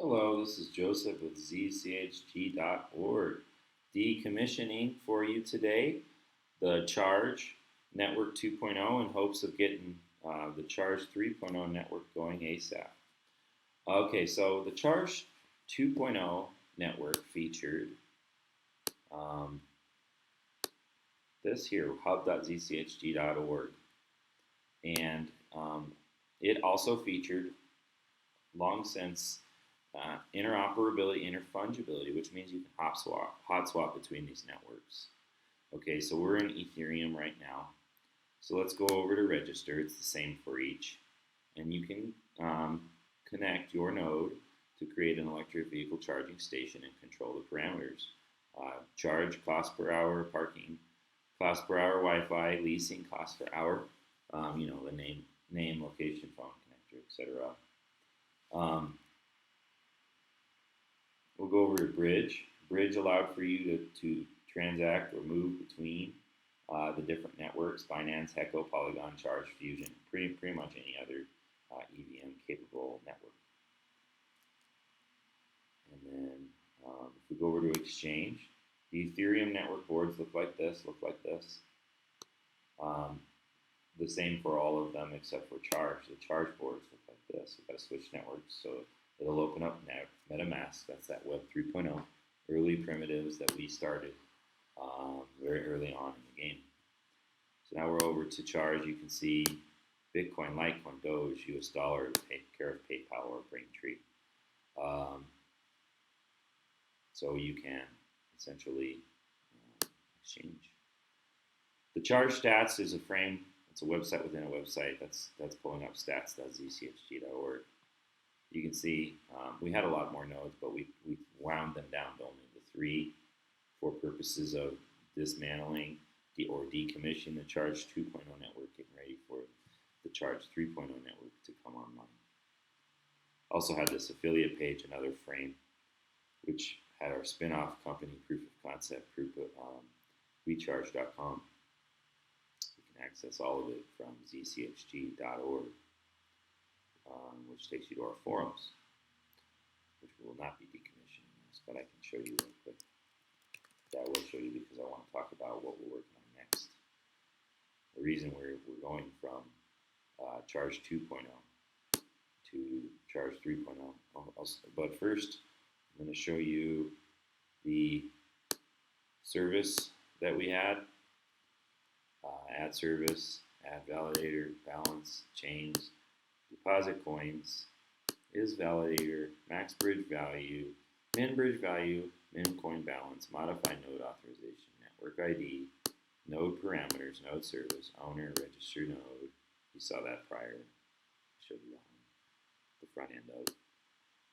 Hello, this is Joseph with ZCHG.org. Decommissioning for you today the Charge Network 2.0 in hopes of getting the Charge 3.0 network going ASAP. Okay, so the Charge 2.0 network featured um, this here, hub.zchg.org, and it also featured long since interoperability, interfungibility, which means you can hot swap between these networks. Okay, so we're in Ethereum right now. So let's go over to register. It's the same for each. And you can connect your node to create an electric vehicle charging station and control the parameters. Charge, cost per hour, parking, cost per hour, Wi-Fi, leasing, cost per hour, the name, location, phone connector, etc. We'll go over to Bridge. Bridge allowed for you to transact or move between the different networks: Binance, Heco, Polygon, Charge, Fusion, pretty much any other EVM capable network. And then if we go over to Exchange, the Ethereum network boards look like this. The same for all of them except for Charge. The Charge boards look like this. We've got to switch networks, so it'll open up MetaMask. That's that Web 3.0 early primitives that we started very early on in the game. So now we're over to Charge. You can see Bitcoin, Litecoin, Doge, US dollar, take care of PayPal or Braintree. So you can essentially exchange. The Charge stats is a frame. It's a website within a website. That's pulling up stats.zchg.org. You can see we had a lot more nodes, but we wound them down to only the 3 for purposes of dismantling or decommissioning the Charge 2.0 network, getting ready for the Charge 3.0 network to come online. Also had this affiliate page, another frame, which had our spin-off company, Proof of Concept, WeCharge.com. You can access all of it from zchg.org. Which takes you to our forums, which will not be decommissioning this, but I can show you real quick. That will show you because I want to talk about what we're working on next. The reason we're going from Charge 2.0 to Charge 3.0. But first, I'm going to show you the service that we had. Add service, add validator, balance, chains, deposit coins, is validator, max bridge value, min bridge value, min coin balance, modify node authorization, network ID, node parameters, node service, owner, registered node. You saw that prior. I showed you the front end of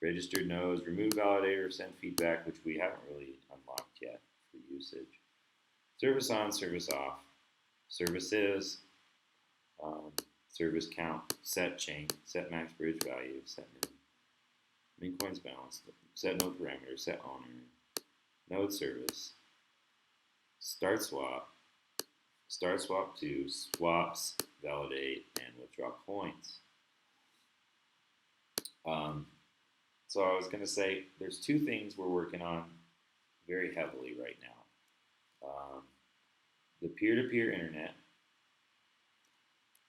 registered nodes, remove validator, send feedback, which we haven't really unlocked yet for usage. Service on, service off, services, service count, set chain, set max bridge value, set min coins balance, set node parameter, set owner, node service, start swap to swaps, validate, and withdraw coins. So I was going to say there's 2 things we're working on very heavily right now. The peer-to-peer internet,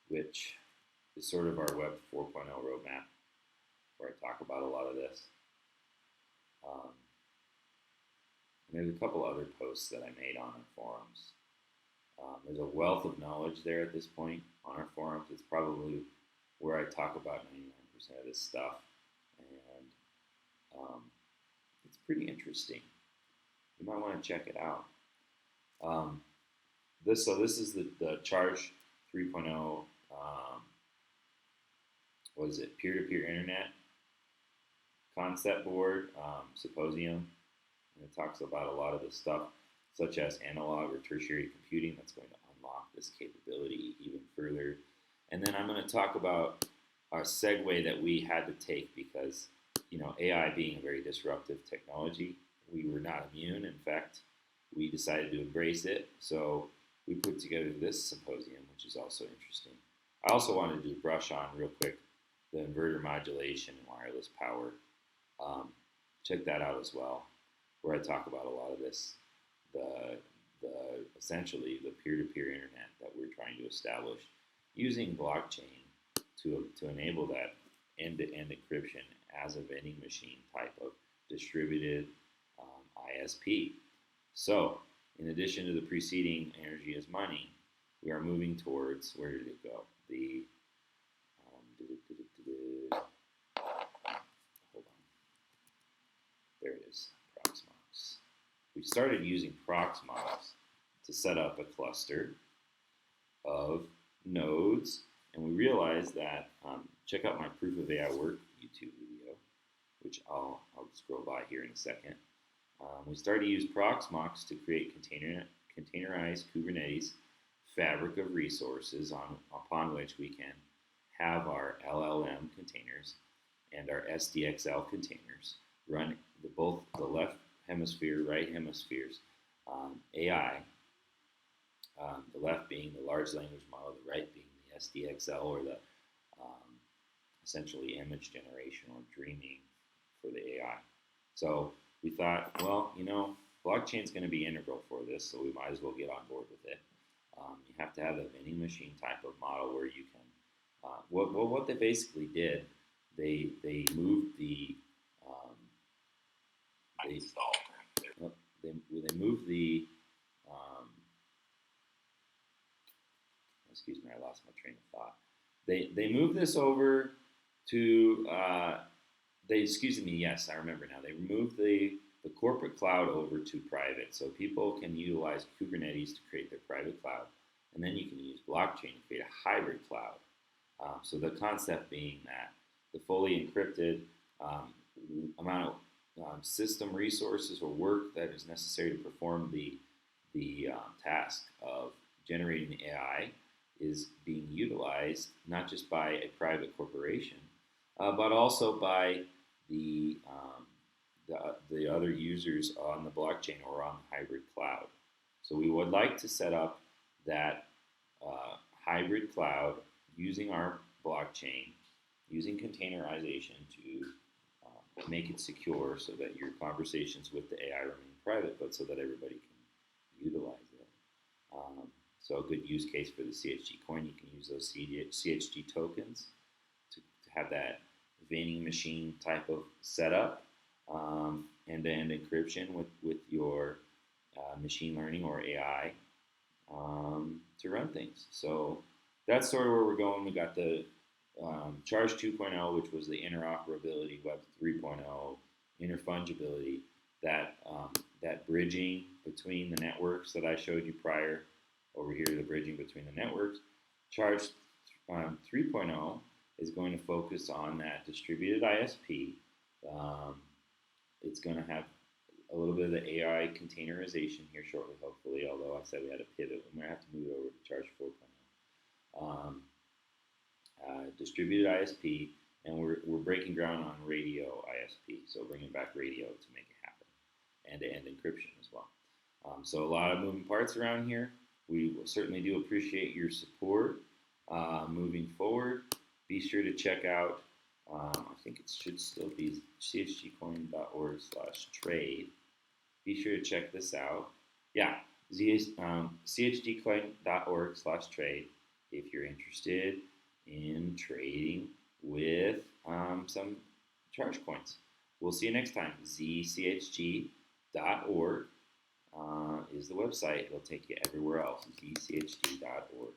which is sort of our Web 4.0 roadmap, where I talk about a lot of this. And there's a couple other posts that I made on our forums. There's a wealth of knowledge there at this point on our forums. It's probably where I talk about 99% of this stuff, and it's pretty interesting. You might want to check it out. This is the Charge 3.0. What is it? Peer-to-peer internet concept board, symposium, and it talks about a lot of the stuff, such as analog or tertiary computing, that's going to unlock this capability even further. And then I'm going to talk about our segue that we had to take because, AI being a very disruptive technology, we were not immune. In fact, we decided to embrace it. So we put together this symposium, which is also interesting. I also wanted to brush on real quick the inverter modulation and wireless power check that out as well, where I talk about a lot of this, the essentially the peer-to-peer internet that we're trying to establish using blockchain to enable that end-to-end encryption as a vending machine type of distributed ISP. So, in addition to the preceding energy is money, we are moving towards, where did it go? The hold on, there it is, Proxmox. We started using Proxmox to set up a cluster of nodes, and we realized that, check out my Proof of AI Work YouTube video, which I'll scroll by here in a second. We started to use Proxmox to create containerized Kubernetes fabric of resources upon which we can have our LLM containers and our SDXL containers run both the left hemisphere, right hemispheres AI, the left being the large language model, the right being the SDXL, or the essentially image generation or dreaming for the AI. So we thought, well, blockchain is going to be integral for this, so we might as well get on board with it. You have to have a vending machine type of model where you can. What they basically did, they moved the they moved the excuse me, I lost my train of thought. They moved this over to yes, I remember now. They moved the corporate cloud over to private, so people can utilize Kubernetes to create their private cloud, and then you can use blockchain to create a hybrid cloud. So the concept being that the fully encrypted amount of system resources or work that is necessary to perform the task of generating the AI is being utilized not just by a private corporation, but also by the other users on the blockchain or on the hybrid cloud. So we would like to set up that hybrid cloud using our blockchain, using containerization to make it secure so that your conversations with the AI remain private, but so that everybody can utilize it. So a good use case for the CHG coin, you can use those CHG tokens to have that vending machine type of setup, end-to-end encryption with your machine learning or AI to run things. So that's sort of where we're going. We got the Charg 2.0, which was the interoperability, Web 3.0, interfungibility, that bridging between the networks that I showed you prior. Over here, the bridging between the networks. Charg 3.0 is going to focus on that distributed ISP. It's going to have a little bit of the AI containerization here shortly, hopefully, although I said we had to pivot. We might have to move it over to Charg 4.0. Distributed ISP, and we're breaking ground on radio ISP, so bringing back radio to make it happen, end-to-end encryption as well. So a lot of moving parts around here. We certainly do appreciate your support moving forward. Be sure to check out, I think it should still be chgcoin.org/trade. Be sure to check this out. Yeah, chgcoin.org/trade if you're interested in trading with some Charg coins. We'll see you next time. zchg.org is the website. It'll take you everywhere else. zchg.org.